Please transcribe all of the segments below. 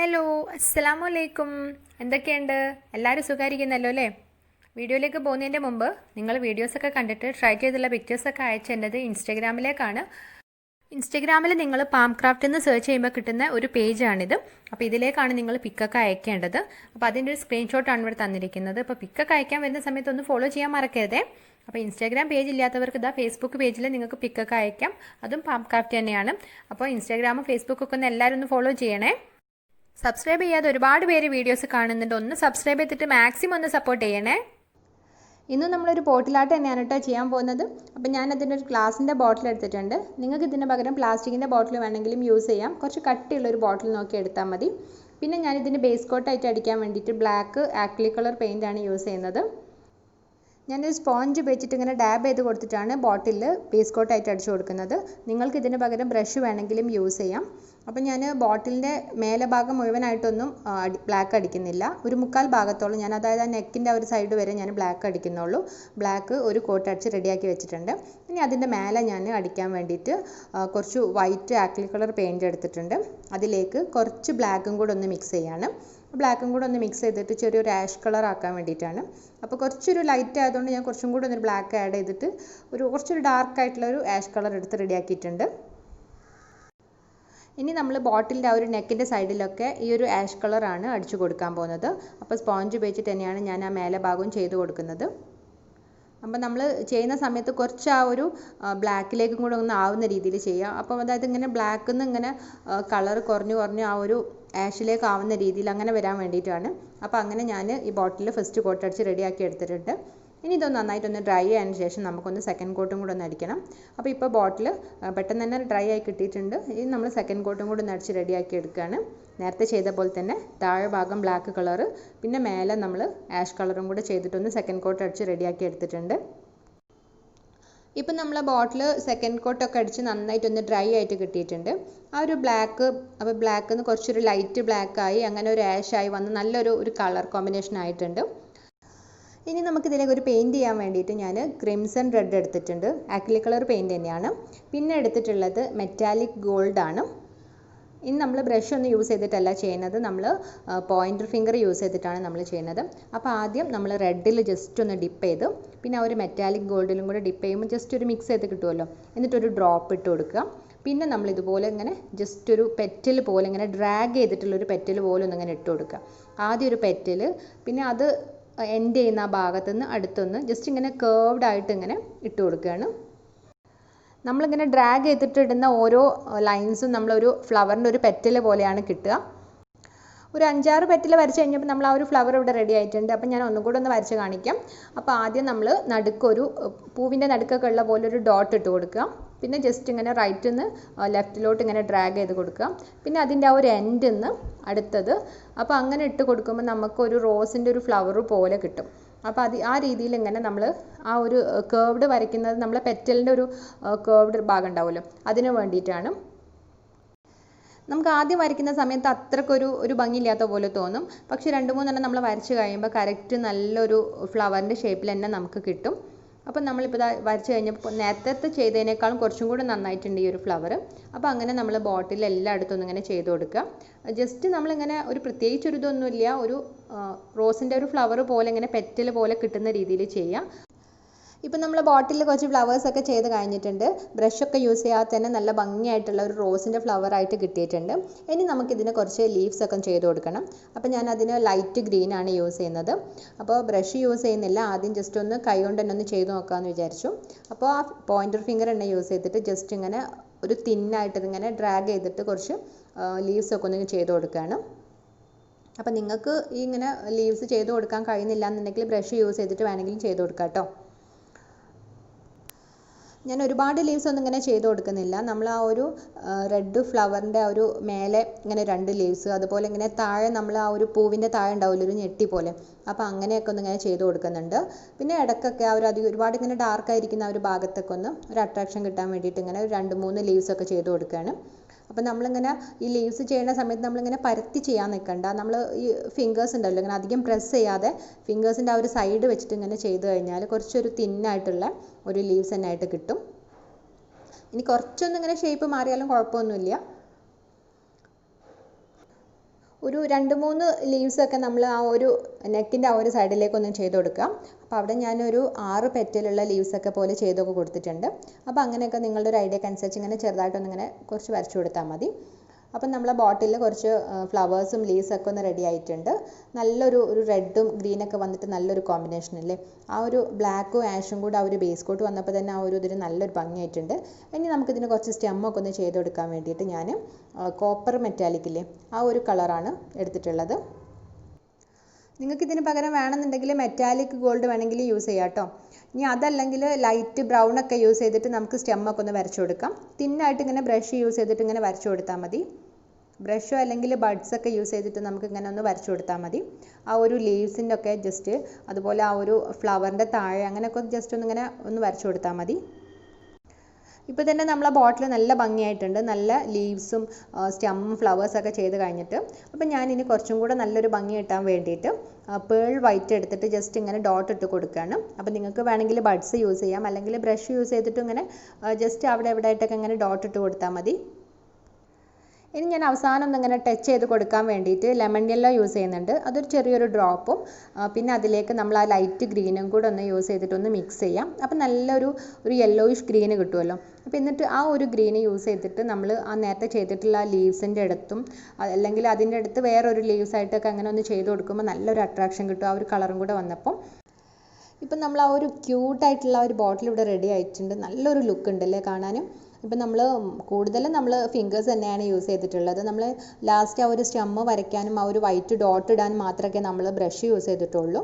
Hello അസ്സലാമു അലൈക്കും. എന്തൊക്കെയുണ്ട്? എല്ലാവരും സുഖമായിരിക്കുന്നല്ലോ അല്ലേ? വീഡിയോയിലേക്ക് പോകുന്നതിൻ്റെ മുമ്പ് നിങ്ങൾ വീഡിയോസൊക്കെ കണ്ടിട്ട് ട്രൈ ചെയ്തുള്ള പിക്ചേഴ്സൊക്കെ അയച്ചേണ്ടത് ഇൻസ്റ്റഗ്രാമിലേക്കാണ്. ഇൻസ്റ്റഗ്രാമിൽ നിങ്ങൾ പാംക്രാഫ്റ്റ് എന്ന് സെർച്ച് ചെയ്യുമ്പോൾ കിട്ടുന്ന ഒരു പേജാണിത്. അപ്പോൾ ഇതിലേക്കാണ് നിങ്ങൾ പിക്കൊക്കെ അയക്കേണ്ടത്. അപ്പോൾ അതിൻ്റെ ഒരു സ്ക്രീൻഷോട്ടാണ് ഇവിടെ തന്നിരിക്കുന്നത്. അപ്പോൾ പിക്കൊക്കെ അയക്കാൻ വരുന്ന സമയത്ത് ഒന്ന് ഫോളോ ചെയ്യാൻ മറക്കരുതേ. അപ്പോൾ ഇൻസ്റ്റാഗ്രാം പേജ് ഇല്ലാത്തവർക്ക് ഇതാ ഫേസ്ബുക്ക് പേജിൽ നിങ്ങൾക്ക് പിക്കൊക്കെ അയക്കാം. അതും പാംക്രാഫ്റ്റ് തന്നെയാണ്. അപ്പോൾ ഇൻസ്റ്റാഗ്രാമും ഫേസ്ബുക്കൊക്കെ ഒന്ന് എല്ലാവരും ഒന്ന് ഫോളോ ചെയ്യണേ. സബ്സ്ക്രൈബ് ചെയ്യാതെ ഒരുപാട് പേര് വീഡിയോസ് കാണുന്നുണ്ട്. ഒന്ന് സബ്സ്ക്രൈബ് ചെയ്തിട്ട് മാക്സിമം ഒന്ന് സപ്പോർട്ട് ചെയ്യണേ. ഇന്ന് നമ്മളൊരു ബോട്ടിലാട്ട് തന്നെയാണ് കേട്ടോ ചെയ്യാൻ പോകുന്നത്. അപ്പം ഞാൻ അതിൻ്റെ ഒരു ഗ്ലാസിൻ്റെ ബോട്ടിൽ എടുത്തിട്ടുണ്ട്. നിങ്ങൾക്ക് ഇതിന് പകരം പ്ലാസ്റ്റിക്കിൻ്റെ ബോട്ടിൽ വേണമെങ്കിലും യൂസ് ചെയ്യാം. കുറച്ച് കട്ടിയുള്ളൊരു ബോട്ടിൽ നോക്കി എടുത്താൽ മതി. പിന്നെ ഞാൻ ഇതിൻ്റെ ബേസ് കോട്ടായിട്ട് അടിക്കാൻ വേണ്ടിയിട്ട് ബ്ലാക്ക് ആക്രിലിക് കളർ പെയിൻ്റാണ് യൂസ് ചെയ്യുന്നത്. ഞാനൊരു സ്പോഞ്ച് വെച്ചിട്ട് ഇങ്ങനെ ഡാബ് ചെയ്ത് കൊടുത്തിട്ടാണ് ബോട്ടിൽ ബേസ് കോട്ടായിട്ട് അടിച്ചു കൊടുക്കുന്നത്. നിങ്ങൾക്ക് ഇതിന് പകരം ബ്രഷ് വേണമെങ്കിലും യൂസ് ചെയ്യാം. അപ്പം ഞാൻ ബോട്ടിലിൻ്റെ മേലെ ഭാഗം മുഴുവനായിട്ടൊന്നും ബ്ലാക്ക് അടിക്കുന്നില്ല. ഒരു മുക്കാൽ ഭാഗത്തോളം ഞാൻ, അതായത് ആ നെക്കിൻ്റെ ഒരു സൈഡ് വരെ ഞാൻ ബ്ലാക്ക് അടിക്കുന്നുള്ളൂ. ബ്ലാക്ക് ഒരു കോട്ട് അടിച്ച് റെഡിയാക്കി വെച്ചിട്ടുണ്ട്. ഇനി അതിൻ്റെ മേലെ ഞാൻ അടിക്കാൻ വേണ്ടിയിട്ട് കുറച്ച് വൈറ്റ് ആക്രിലിക് കളർ പെയിൻറ്റ് എടുത്തിട്ടുണ്ട്. അതിലേക്ക് കുറച്ച് ബ്ലാക്കും കൂടെ ഒന്ന് മിക്സ് ചെയ്യാണ്. ബ്ലാക്കും കൂടെ ഒന്ന് മിക്സ് ചെയ്തിട്ട് ചെറിയൊരു ആഷ് കളർ ആക്കാൻ വേണ്ടിയിട്ടാണ്. അപ്പോൾ കുറച്ചൊരു ലൈറ്റ് ആയതുകൊണ്ട് ഞാൻ കുറച്ചും കൂടെ ഒന്നൊരു ബ്ലാക്ക് ആഡ് ചെയ്തിട്ട് കുറച്ചൊരു ഡാർക്ക് ആയിട്ടുള്ള ഒരു ആഷ് കളർ എടുത്ത് റെഡിയാക്കിയിട്ടുണ്ട്. ഇനി നമ്മൾ ബോട്ടിലിൻ്റെ ആ ഒരു നെക്കിൻ്റെ സൈഡിലൊക്കെ ഈ ഒരു ആഷ് കളറാണ് അടിച്ചു കൊടുക്കാൻ പോകുന്നത്. അപ്പോൾ സ്പോഞ്ച് ഉപയോഗിച്ചിട്ട് തന്നെയാണ് ഞാൻ ആ മേലെ ഭാഗവും ചെയ്ത് കൊടുക്കുന്നത്. അപ്പോൾ നമ്മൾ ചെയ്യുന്ന സമയത്ത് കുറച്ച് ആ ഒരു ബ്ലാക്കിലേക്കും കൂടെ ഒന്ന് ആവുന്ന രീതിയിൽ ചെയ്യുക. അപ്പോൾ അതായത് ഇങ്ങനെ ബ്ലാക്കിൽ നിന്ന് ഇങ്ങനെ കളർ കുറഞ്ഞ് ആ ഒരു ആഷിലേക്ക് ആവുന്ന രീതിയിൽ അങ്ങനെ വരാൻ വേണ്ടിയിട്ടാണ്. അപ്പോൾ അങ്ങനെ ഞാൻ ഈ ബോട്ടിൽ ഫസ്റ്റ് കോട്ട് അടിച്ച് റെഡിയാക്കി എടുത്തിട്ടുണ്ട്. ഇനി ഇതൊന്ന് നന്നായിട്ടൊന്ന് ഡ്രൈ ആയതിനു ശേഷം നമുക്കൊന്ന് സെക്കൻഡ് കോട്ടും കൂടെ ഒന്ന് അടിക്കണം. അപ്പോൾ ഇപ്പോൾ ബോട്ടിൽ പെട്ടെന്ന് തന്നെ ഡ്രൈ ആയി കിട്ടിയിട്ടുണ്ട്. ഇനി നമ്മൾ സെക്കൻഡ് കോട്ടും കൂടെ ഒന്ന് അടിച്ച് റെഡിയാക്കി എടുക്കുകയാണ്. നേരത്തെ ചെയ്ത പോലെ തന്നെ താഴെ ഭാഗം ബ്ലാക്ക് കളറ്, പിന്നെ മേലെ നമ്മൾ ആഷ് കളറും കൂടെ ചെയ്തിട്ടൊന്ന് സെക്കൻഡ് കോട്ട് അടിച്ച് റെഡിയാക്കി എടുത്തിട്ടുണ്ട്. ഇപ്പം നമ്മൾ ബോട്ടിൽ സെക്കൻഡ് കോട്ടൊക്കെ അടിച്ച് നന്നായിട്ടൊന്ന് ഡ്രൈ ആയിട്ട് കിട്ടിയിട്ടുണ്ട്. ആ ഒരു ബ്ലാക്ക്, അപ്പോൾ ബ്ലാക്കിൽ നിന്ന് കുറച്ചൊരു ലൈറ്റ് ബ്ലാക്കായി അങ്ങനെ ഒരു ആഷായി വന്ന് നല്ലൊരു കളർ കോമ്പിനേഷൻ ആയിട്ടുണ്ട്. ഇനി നമുക്കിതിലേക്ക് ഒരു പെയിൻറ്റ് ചെയ്യാൻ വേണ്ടിയിട്ട് ഞാൻ ക്രിംസൺ റെഡ് എടുത്തിട്ടുണ്ട്. ആക്രിലിക് കളർ പെയിൻറ്റ് തന്നെയാണ്. പിന്നെ എടുത്തിട്ടുള്ളത് മെറ്റാലിക് ഗോൾഡാണ്. ഇനി നമ്മൾ ബ്രഷ് ഒന്നും യൂസ് ചെയ്തിട്ടല്ല ചെയ്യുന്നത്, നമ്മൾ പോയിൻ്റർ ഫിംഗർ യൂസ് ചെയ്തിട്ടാണ് നമ്മൾ ചെയ്യുന്നത്. അപ്പോൾ ആദ്യം നമ്മൾ റെഡിൽ ജസ്റ്റ് ഒന്ന് ഡിപ്പ് ചെയ്ത് പിന്നെ ആ ഒരു മെറ്റാലിക് ഗോൾഡിലും കൂടെ ഡിപ്പ് ചെയ്യുമ്പോൾ ജസ്റ്റ് ഒരു മിക്സ് ചെയ്ത് കിട്ടുമല്ലോ. എന്നിട്ടൊരു ഡ്രോപ്പ് ഇട്ട് കൊടുക്കുക. പിന്നെ നമ്മൾ ഇതുപോലെ ഇങ്ങനെ ജസ്റ്റ് ഒരു പെറ്റൽ പോലെ ഇങ്ങനെ ഡ്രാഗ് ചെയ്തിട്ടുള്ളൊരു പെറ്റൽ പോലെ ഒന്ന് ഇങ്ങനെ ഇട്ട് കൊടുക്കുക. ആദ്യം ഒരു പെറ്റൽ, പിന്നെ അത് എൻഡ് ചെയ്യുന്ന ആ ഭാഗത്തു നിന്ന് അടുത്തൊന്ന് ജസ്റ്റ് ഇങ്ങനെ കേർവ്ഡ് ആയിട്ട് ഇങ്ങനെ ഇട്ട് കൊടുക്കുകയാണ്. നമ്മളിങ്ങനെ ഡ്രാഗ് ചെയ്തിട്ട് ഇടുന്ന ഓരോ ലൈൻസും നമ്മളൊരു ഫ്ലവറിൻ്റെ ഒരു പെറ്റൽ പോലെയാണ് കിട്ടുക. ഒരു 5-6 പെറ്റൽ വരച്ച് കഴിഞ്ഞപ്പോൾ നമ്മൾ ആ ഒരു ഫ്ലവർ ഇവിടെ റെഡി ആയിട്ടുണ്ട്. അപ്പം ഞാൻ ഒന്നും കൂടെ ഒന്ന് വരച്ച് കാണിക്കാം. അപ്പോൾ ആദ്യം നമ്മൾ നടുക്കൊരു പൂവിൻ്റെ നടുക്കൊക്കെ ഉള്ള പോലെ ഒരു ഡോട്ട് ഇട്ട് കൊടുക്കുക. പിന്നെ ജസ്റ്റ് ഇങ്ങനെ റൈറ്റിൽ നിന്ന് ലെഫ്റ്റിലോട്ട് ഇങ്ങനെ ഡ്രാഗ് ചെയ്ത് കൊടുക്കുക. പിന്നെ അതിൻ്റെ ആ ഒരു എൻഡിൽ നിന്ന് അടുത്തത്, അപ്പോൾ അങ്ങനെ ഇട്ട് കൊടുക്കുമ്പോൾ നമുക്കൊരു റോസിൻ്റെ ഒരു ഫ്ലവർ പോലെ കിട്ടും. അപ്പോൾ ആ രീതിയിൽ ഇങ്ങനെ നമ്മൾ ആ ഒരു കേർവ്ഡ് വരയ്ക്കുന്നത് നമ്മളെ പെറ്റലിൻ്റെ ഒരു കേർവ്ഡ് ഭാഗം ഉണ്ടാവുമല്ലോ, അതിന് വേണ്ടിയിട്ടാണ്. നമുക്ക് ആദ്യം വരയ്ക്കുന്ന സമയത്ത് അത്രക്കൊരു ഭംഗിയില്ലാത്ത പോലെ തോന്നും. പക്ഷേ 2-3 നമ്മൾ വരച്ച് കഴിയുമ്പോൾ കറക്റ്റ് നല്ലൊരു ഫ്ലവറിൻ്റെ ഷേപ്പിൽ തന്നെ നമുക്ക് കിട്ടും. അപ്പം നമ്മളിപ്പോൾ വരച്ച് കഴിഞ്ഞപ്പോൾ നേരത്തെ ചെയ്തതിനേക്കാളും കുറച്ചും കൂടി നന്നായിട്ടുണ്ട് ഈ ഒരു ഫ്ലവർ. അപ്പോൾ അങ്ങനെ നമ്മൾ ബോട്ടിൽ എല്ലായിടത്തും ഒന്നും ഇങ്ങനെ ചെയ്ത് കൊടുക്കുക. ജസ്റ്റ് നമ്മളിങ്ങനെ ഒരു പ്രത്യേകിച്ചൊരു ഇതൊന്നുമില്ല, ഒരു റോസിൻ്റെ ഒരു ഫ്ലവർ പോലെ ഇങ്ങനെ പെറ്റൽ പോലെ കിട്ടുന്ന രീതിയിൽ ചെയ്യാം. ഇപ്പം നമ്മൾ ബോട്ടിൽ കുറച്ച് ഫ്ലവേഴ്സൊക്കെ ചെയ്ത് കഴിഞ്ഞിട്ടുണ്ട്. ബ്രഷൊക്കെ യൂസ് ചെയ്യാതെ തന്നെ നല്ല ഭംഗിയായിട്ടുള്ള ഒരു റോസിൻ്റെ ഫ്ലവറായിട്ട് കിട്ടിയിട്ടുണ്ട്. ഇനി നമുക്കിതിന് കുറച്ച് ലീവ്സൊക്കെ ചെയ്ത് കൊടുക്കണം. അപ്പോൾ ഞാൻ അതിന് ലൈറ്റ് ഗ്രീനാണ് യൂസ് ചെയ്യുന്നത്. അപ്പോൾ ബ്രഷ് യൂസ് ചെയ്യുന്നില്ല, ആദ്യം ജസ്റ്റ് ഒന്ന് കൈ കൊണ്ട് തന്നെ ഒന്ന് ചെയ്ത് നോക്കാമെന്ന് വിചാരിച്ചു. അപ്പോൾ ആ പോയിൻ്റർ ഫിംഗർ തന്നെ യൂസ് ചെയ്തിട്ട് ജസ്റ്റ് ഇങ്ങനെ ഒരു തിന്നായിട്ട് ഇതിങ്ങനെ ഡ്രാഗ് ചെയ്തിട്ട് കുറച്ച് ലീവ്സൊക്കെ ഒന്ന് ചെയ്ത് കൊടുക്കുകയാണ്. അപ്പോൾ നിങ്ങൾക്ക് ഈ ഇങ്ങനെ ലീവ്സ് ചെയ്ത് കൊടുക്കാൻ കഴിയുന്നില്ല എന്നുണ്ടെങ്കിൽ ബ്രഷ് യൂസ് ചെയ്തിട്ട് വേണമെങ്കിലും ചെയ്ത് കൊടുക്കാം കേട്ടോ. ഞാൻ ഒരുപാട് ലീവ്സ് ഒന്നും ഇങ്ങനെ ചെയ്ത് കൊടുക്കുന്നില്ല. നമ്മൾ ആ ഒരു റെഡ് ഫ്ലവറിൻ്റെ ആ ഒരു മേലെ ഇങ്ങനെ 2 ലീവ്സ്, അതുപോലെ ഇങ്ങനെ താഴെ നമ്മൾ ആ ഒരു പൂവിൻ്റെ താഴെ ഉണ്ടാവില്ല ഒരു ഞെട്ടി പോലെ, അപ്പോൾ അങ്ങനെയൊക്കെ ഒന്ന് ഇങ്ങനെ ചെയ്ത് കൊടുക്കുന്നുണ്ട്. പിന്നെ ഇടയ്ക്കൊക്കെ ആ ഒരു ഒരുപാട് ഇങ്ങനെ ഡാർക്കായിരിക്കുന്ന ആ ഒരു ഭാഗത്തൊക്കെ ഒന്ന് ഒരു അട്രാക്ഷൻ കിട്ടാൻ വേണ്ടിയിട്ട് ഇങ്ങനെ 2-3 ലീവ്സൊക്കെ ചെയ്ത് കൊടുക്കുകയാണ്. അപ്പോൾ നമ്മളിങ്ങനെ ഈ ലീവ്സ് ചെയ്യുന്ന സമയത്ത് നമ്മളിങ്ങനെ പരത്തി ചെയ്യാൻ നിൽക്കണ്ട. നമ്മൾ ഈ ഫിംഗേഴ്സ് ഉണ്ടല്ലോ ഇങ്ങനെ അധികം പ്രസ് ചെയ്യാതെ ഫിംഗേഴ്സിൻ്റെ ആ ഒരു സൈഡ് വെച്ചിട്ട് ഇങ്ങനെ ചെയ്ത് കഴിഞ്ഞാൽ കുറച്ചൊരു തിന്നായിട്ടുള്ള ഒരു ലീവ്സ് തന്നെ ആയിട്ട് കിട്ടും. ഇനി കുറച്ചൊന്നും ഇങ്ങനെ ഷേപ്പ് മാറിയാലും കുഴപ്പമൊന്നുമില്ല. ഒരു 2-3 ലീവ്സൊക്കെ നമ്മൾ ആ ഒരു നെക്കിൻ്റെ ആ ഒരു സൈഡിലേക്കൊന്ന് ചെയ്ത് കൊടുക്കാം. അപ്പോൾ അവിടെ ഞാനൊരു 6 പെറ്റലുള്ള ലീവ്സൊക്കെ പോലെ ചെയ്തൊക്കെ കൊടുത്തിട്ടുണ്ട്. അപ്പോൾ അങ്ങനെയൊക്കെ നിങ്ങളുടെ ഒരു ഐഡിയക്ക് അനുസരിച്ച് ഇങ്ങനെ ചെറുതായിട്ടൊന്നിങ്ങനെ കുറച്ച് വരച്ചു കൊടുത്താൽ മതി. അപ്പം നമ്മളെ ബോട്ടിലിൽ കുറച്ച് ഫ്ലവേഴ്സും ലീവ്സൊക്കെ ഒന്ന് റെഡി ആയിട്ടുണ്ട്. നല്ലൊരു റെഡും ഗ്രീനൊക്കെ വന്നിട്ട് നല്ലൊരു കോമ്പിനേഷൻ അല്ലേ. ആ ഒരു ബ്ലാക്കും ആഷും കൂടെ ആ ഒരു ബേസ് കോട്ട് വന്നപ്പോൾ തന്നെ ആ ഒരു ഇതിന് നല്ലൊരു ഭംഗിയായിട്ടുണ്ട്. ഇനി നമുക്കിതിന് കുറച്ച് സ്റ്റെമ്മൊക്കെ ഒന്ന് ചെയ്ത് കൊടുക്കാൻ വേണ്ടിയിട്ട് ഞാൻ കോപ്പർ മെറ്റാലിക് ഇല്ലേ, ആ ഒരു കളറാണ് എടുത്തിട്ടുള്ളത്. നിങ്ങൾക്ക് ഇതിന് പകരം വേണമെന്നുണ്ടെങ്കിൽ മെറ്റാലിക് ഗോൾഡ് വേണമെങ്കിൽ യൂസ് ചെയ്യാം കേട്ടോ. ഇനി അതല്ലെങ്കിൽ ലൈറ്റ് ബ്രൗൺ ഒക്കെ യൂസ് ചെയ്തിട്ട് നമുക്ക് സ്റ്റെമ്മൊക്കെ ഒന്ന് വരച്ചു കൊടുക്കാം. തിന്നായിട്ട് ഇങ്ങനെ ബ്രഷ് യൂസ് ചെയ്തിട്ട് ഇങ്ങനെ വരച്ചു കൊടുത്താൽ മതി. ബ്രഷോ അല്ലെങ്കിൽ ബഡ്സ് ഒക്കെ യൂസ് ചെയ്തിട്ട് നമുക്ക് ഇങ്ങനെ ഒന്ന് വരച്ചു കൊടുത്താൽ മതി. ആ ഒരു ലീവ്സിൻ്റെ ഒക്കെ ജസ്റ്റ്, അതുപോലെ ആ ഒരു ഫ്ലവറിൻ്റെ താഴെ അങ്ങനെയൊക്കെ ജസ്റ്റ് ഒന്നിങ്ങനെ ഒന്ന് വരച്ചു കൊടുത്താൽ മതി. ഇപ്പോൾ തന്നെ നമ്മളെ ബോട്ടിൽ നല്ല ഭംഗിയായിട്ടുണ്ട്. നല്ല ലീവ്സും സ്റ്റെമ്മും ഫ്ലവേഴ്സൊക്കെ ചെയ്ത് കഴിഞ്ഞിട്ട്, അപ്പോൾ ഞാനിനി കുറച്ചും കൂടെ നല്ലൊരു ഭംഗി കിട്ടാൻ വേണ്ടിയിട്ട് പേൾ വൈറ്റ് എടുത്തിട്ട് ജസ്റ്റ് ഇങ്ങനെ ഡോട്ട് ഇട്ട് കൊടുക്കുകയാണ്. അപ്പോൾ നിങ്ങൾക്ക് വേണമെങ്കിൽ ബഡ്സ് യൂസ് ചെയ്യാം, അല്ലെങ്കിൽ ബ്രഷ് യൂസ് ചെയ്തിട്ട് ഇങ്ങനെ ജസ്റ്റ് അവിടെ എവിടെ ആയിട്ടൊക്കെ ഇങ്ങനെ ഡോട്ട് ഇട്ട് കൊടുത്താൽ മതി. ഇനി ഞാൻ അവസാനം ഒന്നിങ്ങനെ ടച്ച് ചെയ്ത് കൊടുക്കാൻ വേണ്ടിയിട്ട് ലെമൺ യെല്ലോ യൂസ് ചെയ്യുന്നുണ്ട്. അതൊരു ചെറിയൊരു ഡ്രോപ്പും പിന്നെ അതിലേക്ക് നമ്മൾ ആ ലൈറ്റ് ഗ്രീനും കൂടെ ഒന്ന് യൂസ് ചെയ്തിട്ട് ഒന്ന് മിക്സ് ചെയ്യാം. അപ്പോൾ നല്ലൊരു യെല്ലോയിഷ് ഗ്രീന് കിട്ടുമല്ലോ. അപ്പോൾ എന്നിട്ട് ആ ഒരു ഗ്രീന് യൂസ് ചെയ്തിട്ട് നമ്മൾ ആ നേരത്തെ ചെയ്തിട്ടുള്ള ആ ലീവ്സിൻ്റെ അടുത്തും അല്ലെങ്കിൽ അതിൻ്റെ അടുത്ത് വേറൊരു ലീവ്സ് ആയിട്ടൊക്കെ അങ്ങനെ ഒന്ന് ചെയ്ത് കൊടുക്കുമ്പോൾ നല്ലൊരു അട്രാക്ഷൻ കിട്ടും ആ ഒരു കളറും കൂടെ വന്നപ്പോൾ. ഇപ്പം നമ്മൾ ആ ഒരു ക്യൂട്ടായിട്ടുള്ള ഒരു ബോട്ടിൽ ഇവിടെ റെഡി ആയിട്ടുണ്ട്. നല്ലൊരു ലുക്ക് ഉണ്ടല്ലേ കാണാനും. ഇപ്പം നമ്മൾ കൂടുതലും നമ്മൾ ഫിംഗേഴ്സ് തന്നെയാണ് യൂസ് ചെയ്തിട്ടുള്ളത്. നമ്മൾ ലാസ്റ്റ് ആ ഒരു സ്റ്റെമ്മ് വരയ്ക്കാനും ആ ഒരു വൈറ്റ് ഡോട്ട് ഇടാനും മാത്രമേ നമ്മൾ ബ്രഷ് യൂസ് ചെയ്തിട്ടുള്ളൂ.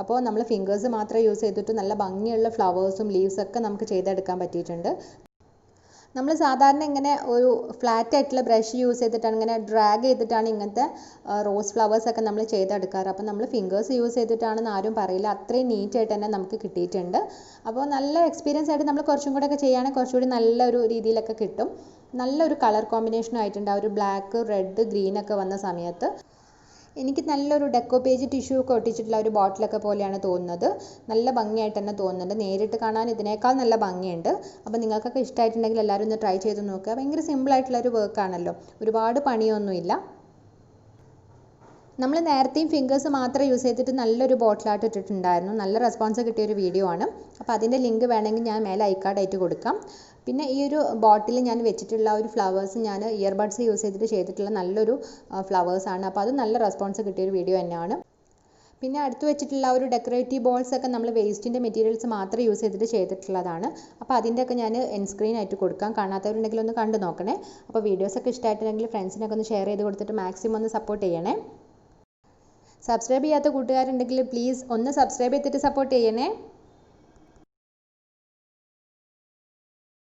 അപ്പോൾ നമ്മൾ ഫിംഗേഴ്സ് മാത്രമേ യൂസ് ചെയ്തിട്ട് നല്ല ഭംഗിയുള്ള ഫ്ലവേഴ്സും ലീവ്സൊക്കെ നമുക്ക് ചെയ്തെടുക്കാൻ പറ്റിയിട്ടുണ്ട്. നമ്മൾ സാധാരണ ഇങ്ങനെ ഒരു ഫ്ലാറ്റ് ആയിട്ടുള്ള ബ്രഷ് യൂസ് ചെയ്തിട്ടാണ് ഇങ്ങനെ ഡ്രാഗ് ചെയ്തിട്ടാണ് ഇങ്ങനത്തെ റോസ് ഫ്ലവേഴ്സൊക്കെ നമ്മൾ ചെയ്തെടുക്കാറ്. അപ്പോൾ നമ്മൾ ഫിംഗേഴ്സ് യൂസ് ചെയ്തിട്ടാണെന്ന് ആരും പറയില്ല, അത്രയും നീറ്റായിട്ട് തന്നെ നമുക്ക് കിട്ടിയിട്ടുണ്ട്. അപ്പോൾ നല്ല എക്സ്പീരിയൻസ് ആയിട്ട് നമ്മൾ കുറച്ചും കൂടെ ഒക്കെ ചെയ്യുകയാണെങ്കിൽ കുറച്ചുകൂടി നല്ലൊരു രീതിയിലൊക്കെ കിട്ടും. നല്ലൊരു കളർ കോമ്പിനേഷനും ആയിട്ടുണ്ട് ആ ഒരു ബ്ലാക്ക് റെഡ് ഗ്രീനൊക്കെ വന്ന സമയത്ത്. എനിക്ക് നല്ലൊരു ഡെക്കോ പേജ് ടിഷ്യൂ ഒക്കെ ഒട്ടിച്ചിട്ടുള്ള ഒരു ബോട്ടിലൊക്കെ പോലെയാണ് തോന്നുന്നത്. നല്ല ഭംഗിയായിട്ട് തന്നെ തോന്നുന്നുണ്ട്. നേരിട്ട് കാണാൻ ഇതിനേക്കാൾ നല്ല ഭംഗിയുണ്ട്. അപ്പോൾ നിങ്ങൾക്കൊക്കെ ഇഷ്ടമായിട്ടുണ്ടെങ്കിൽ എല്ലാവരും ഒന്ന് ട്രൈ ചെയ്ത് നോക്കുക. ഭയങ്കര സിമ്പിളായിട്ടുള്ളൊരു വർക്കാണല്ലോ, ഒരുപാട് പണിയൊന്നുമില്ല. നമ്മൾ നേരത്തെയും ഫിംഗേഴ്സ് മാത്രം യൂസ് ചെയ്തിട്ട് നല്ലൊരു ബോട്ടിൽ ആർട്ട് ഇട്ടിട്ടുണ്ടായിരുന്നു. നല്ല റെസ്പോൺസ് കിട്ടിയൊരു വീഡിയോ ആണ്. അപ്പോൾ അതിൻ്റെ ലിങ്ക് വേണമെങ്കിൽ ഞാൻ മേലെ ഐക്കാർഡായിട്ട് കൊടുക്കാം. പിന്നെ ഈ ഒരു ബോട്ടിൽ ഞാൻ വെച്ചിട്ടുള്ള ഒരു ഫ്ലവേഴ്സ് ഞാൻ ഇയർബഡ്സ് യൂസ് ചെയ്തിട്ടുള്ള നല്ലൊരു ഫ്ലവേഴ്സാണ്. അപ്പോൾ അത് നല്ല റെസ്പോൺസ് കിട്ടിയൊരു വീഡിയോ തന്നെയാണ്. പിന്നെ അടുത്ത് വെച്ചിട്ടുള്ള ഒരു ഡെക്കറേറ്റീവ് ബോൾസ് ഒക്കെ നമ്മൾ വേസ്റ്റിൻ്റെ മെറ്റീരിയൽസ് മാത്രം യൂസ് ചെയ്തിട്ട് ചെയ്തിട്ടുള്ളതാണ്. അപ്പോൾ അതിൻ്റെയൊക്കെ ഞാൻ എൻ സ്ക്രീൻ ആയിട്ട് കൊടുക്കാം. കാണാത്തവരുണ്ടെങ്കിൽ ഒന്ന് കണ്ടു നോക്കണേ. അപ്പോൾ വീഡിയോസൊക്കെ ഇഷ്ടമായിട്ടുണ്ടെങ്കിൽ ഫ്രണ്ട്സിനൊക്കെ ഒന്ന് ഷെയർ ചെയ്ത് കൊടുത്തിട്ട് മാക്സിമം ഒന്ന് സപ്പോർട്ട് ചെയ്യണേ. സബ്സ്ക്രൈബ് ചെയ്യാത്ത കൂട്ടുകാരുണ്ടെങ്കിൽ പ്ലീസ് ഒന്ന് സബ്സ്ക്രൈബ് ചെയ്തിട്ട് സപ്പോർട്ട് ചെയ്യണേ.